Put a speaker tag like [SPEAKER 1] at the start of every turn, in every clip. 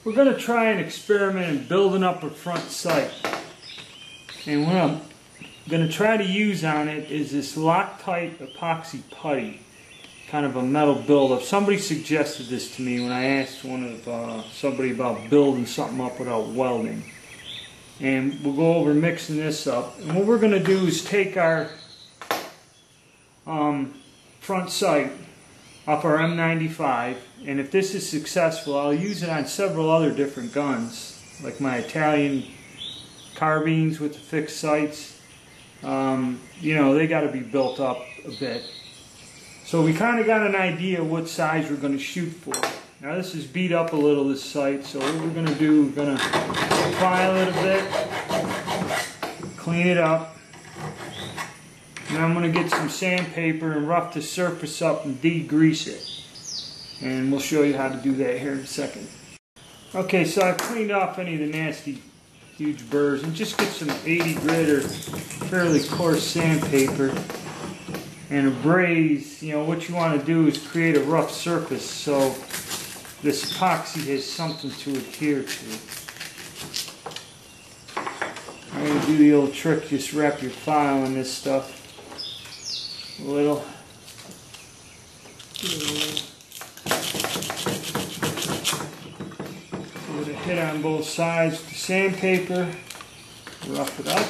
[SPEAKER 1] we're going to try and experiment in building up a front sight. And what I'm going to try to use on it is this Loctite epoxy putty, kind of a metal buildup. Somebody suggested this to me when I asked somebody about building something up without welding. And we'll go over mixing this up. And what we're going to do is take our front sight off our M95, and if this is successful, I'll use it on several other different guns, like my Italian carbines with the fixed sights. You know, they got to be built up a bit. So we kind of got an idea what size we're going to shoot for. Now this is beat up a little, this sight, so what we're going to do, we're going to file it a bit, clean it up. Now I'm going to get some sandpaper and rough the surface up and degrease it. And we'll show you how to do that here in a second. Okay, so I've cleaned off any of the nasty huge burrs, and just get some 80 grit or fairly coarse sandpaper and a braise. You know, what you want to do is create a rough surface so this epoxy has something to adhere to. I'm going to do the old trick, just wrap your file in this stuff. A little. Give it a hit on both sides with the sandpaper. Rough it up.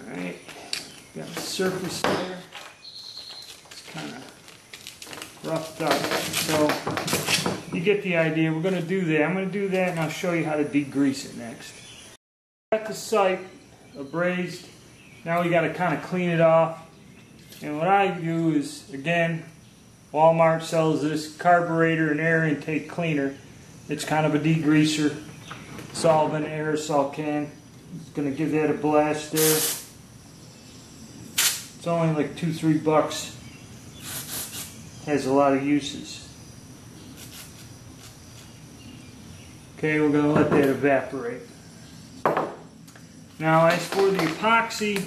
[SPEAKER 1] Alright. Got the surface there. It's kind of roughed up. So you get the idea. We're going to do that. I'm going to do that and I'll show you how to degrease it next. Got the sight abrased. Now we got to kind of clean it off. And what I do is, again, Walmart sells this carburetor and air intake cleaner. It's kind of a degreaser, solvent aerosol can. It's going to give that a blast there. It's only like $2-3 bucks. Has a lot of uses. Okay, we're going to let that evaporate. Now, as for the epoxy,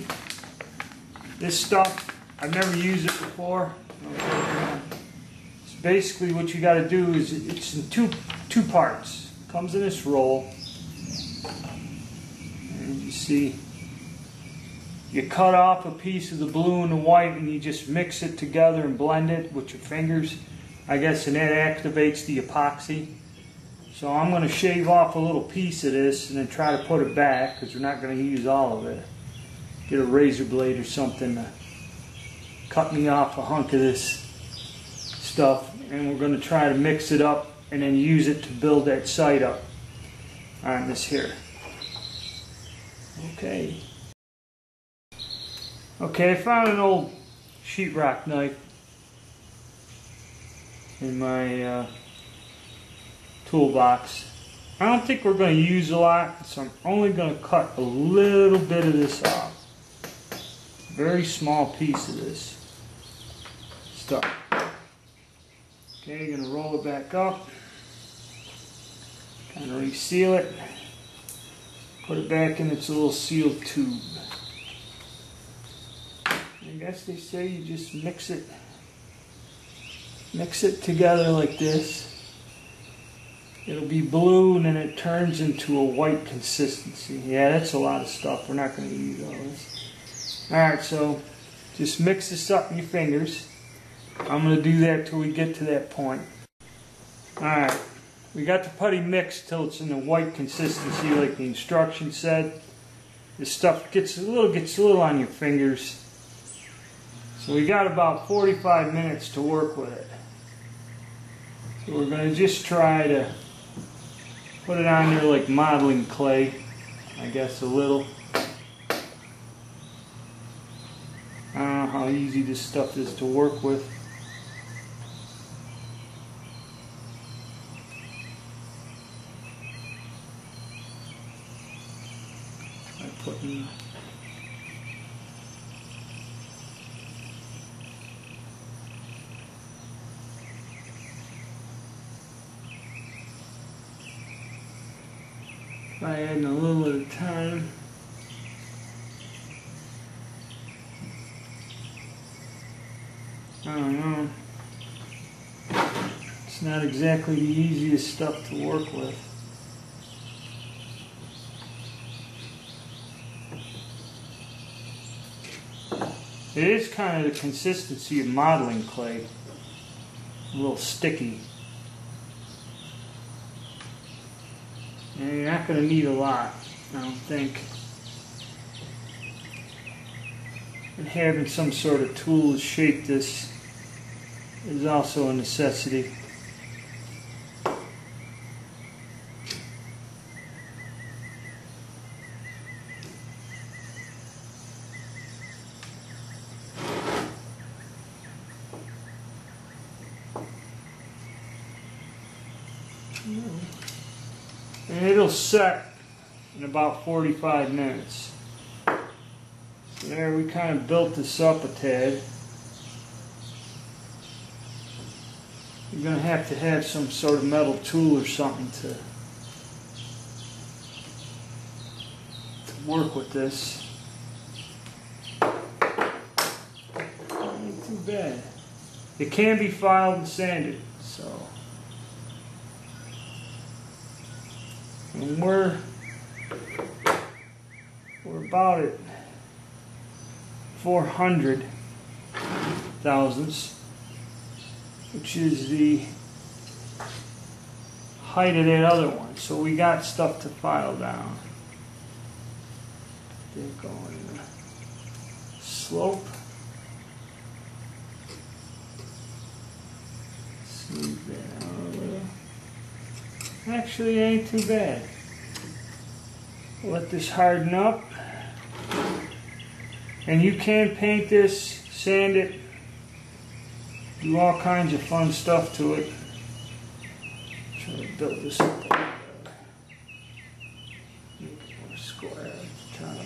[SPEAKER 1] this stuff, I've never used it before. So basically what you got to do is, it's in two parts. It comes in this roll. And you see, you cut off a piece of the blue and the white and you just mix it together and blend it with your fingers, I guess, and that activates the epoxy. So I'm going to shave off a little piece of this and then try to put it back, because we're not going to use all of it. Get a razor blade or something to cut me off a hunk of this stuff, and we're going to try to mix it up and then use it to build that sight up on this here. Okay. Okay, I found an old sheetrock knife in my toolbox. I don't think we're going to use a lot, so I'm only going to cut a little bit of this off. Very small piece of this stuff. Okay, going to roll it back up, kind of reseal it, put it back in its little sealed tube. I guess they say you just mix it together like this. It'll be blue and then it turns into a white consistency. Yeah, that's a lot of stuff. We're not going to use all this. Alright, so just mix this up in your fingers. I'm going to do that till we get to that point. Alright, we got the putty mixed till it's in the white consistency like the instructions said. This stuff gets a little on your fingers. So we got about 45 minutes to work with it. So we're going to just try to put it on there like modeling clay, I guess, a little. I don't know how easy this stuff is to work with. By putting by adding a little at a time. I don't know. It's not exactly the easiest stuff to work with. It is kind of the consistency of modeling clay. A little sticky. And you're not going to need a lot, I don't think. And having some sort of tool to shape this is also a necessity. And it'll set in about 45 minutes. So there, we kind of built this up a tad. You're going to have some sort of metal tool or something to work with this. Ain't too bad. It can be filed and sanded, so. And we're about at 400 thousandths, which is the height of that other one. So we got stuff to file down. They're going slope. Smooth that out a little. Actually, it ain't too bad. Let this harden up. And you can paint this, sand it, do all kinds of fun stuff to it. Try to build this up a little bit. Make it more square at the top.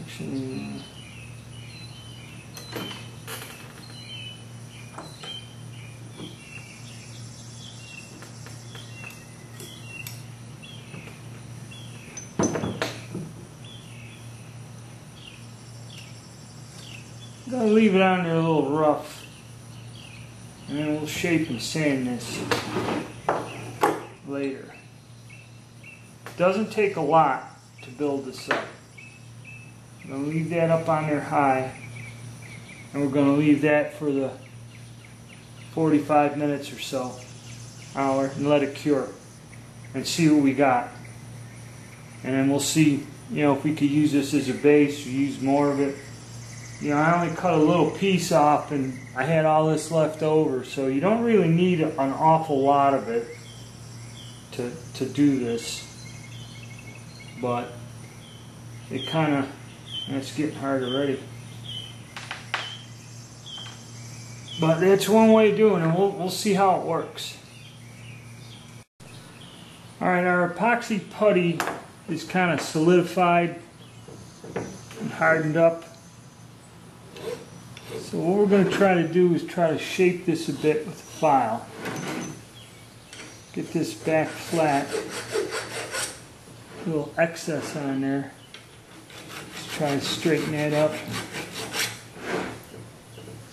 [SPEAKER 1] Actually, I'm going to leave it on there a little rough, and then we'll shape and sand this later. It doesn't take a lot to build this up. I'm going to leave that up on there high, and we're going to leave that for the 45 minutes or so, hour, and let it cure and see what we got. And then we'll see, you know, if we could use this as a base or use more of it. You know, I only cut a little piece off and I had all this left over, so you don't really need an awful lot of it to do this. But it kind of, it's getting hard already. But that's one way of doing it. We'll see how it works. Alright, our epoxy putty is kind of solidified and hardened up. So what we're going to try to do is try to shape this a bit with a file. Get this back flat. A little excess on there. Let's try to straighten that up.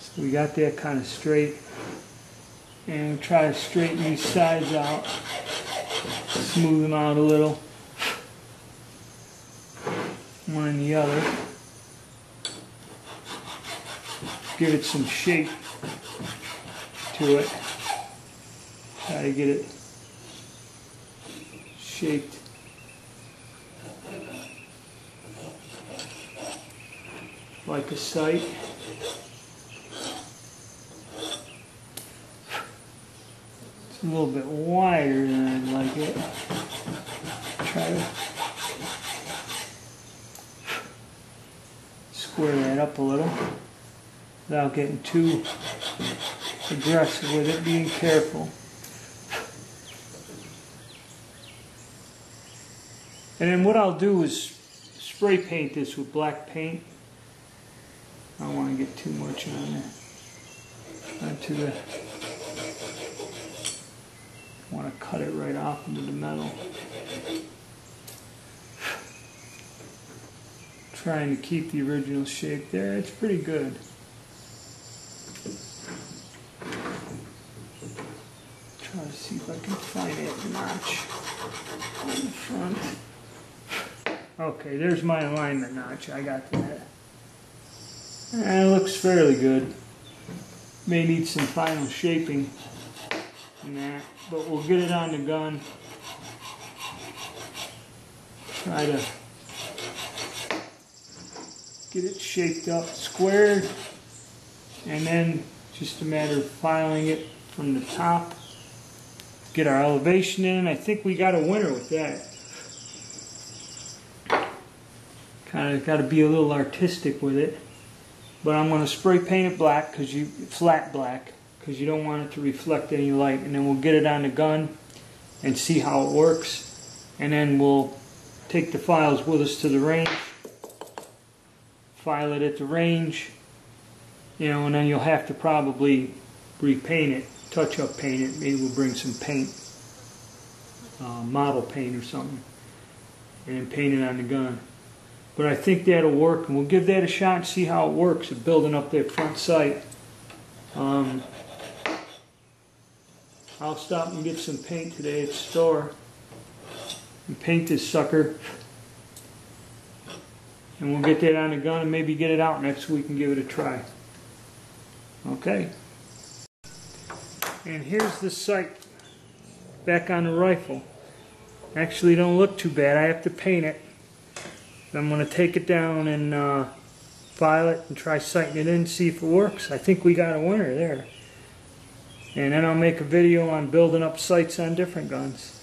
[SPEAKER 1] So we got that kind of straight. And we'll try to straighten these sides out. Smooth them out a little. One and the other. Give it some shape to it. Try to get it shaped. Like a sight. It's a little bit wider than I'd like it. Try to square that up a little without getting too aggressive with it, being careful. And then what I'll do is spray paint this with black paint. I don't want to get too much on there. Not to the, I want to cut it right off into the metal. Trying to keep the original shape there. It's pretty good. Okay, there's my alignment notch. I got that. And it looks fairly good. May need some final shaping in that, but we'll get it on the gun. Try to get it shaped up, squared, and then just a matter of filing it from the top. Get our elevation in. I think we got a winner with that. Kind of got to be a little artistic with it, but I'm going to spray paint it black, flat black, because you don't want it to reflect any light. And then we'll get it on the gun and see how it works, and then we'll take the files with us to the range, file it at the range, you know, and then you'll have to probably repaint it, touch-up paint it. Maybe we'll bring some paint, model paint or something, and paint it on the gun. But I think that'll work, and we'll give that a shot and see how it works at building up that front sight. I'll stop and get some paint today at the store and paint this sucker, and we'll get that on the gun and maybe get it out next week and give it a try. Okay. And here's the sight back on the rifle. Actually, don't look too bad. I have to paint it. I'm going to take it down and file it and try sighting it in, see if it works. I think we got a winner there. And then I'll make a video on building up sights on different guns.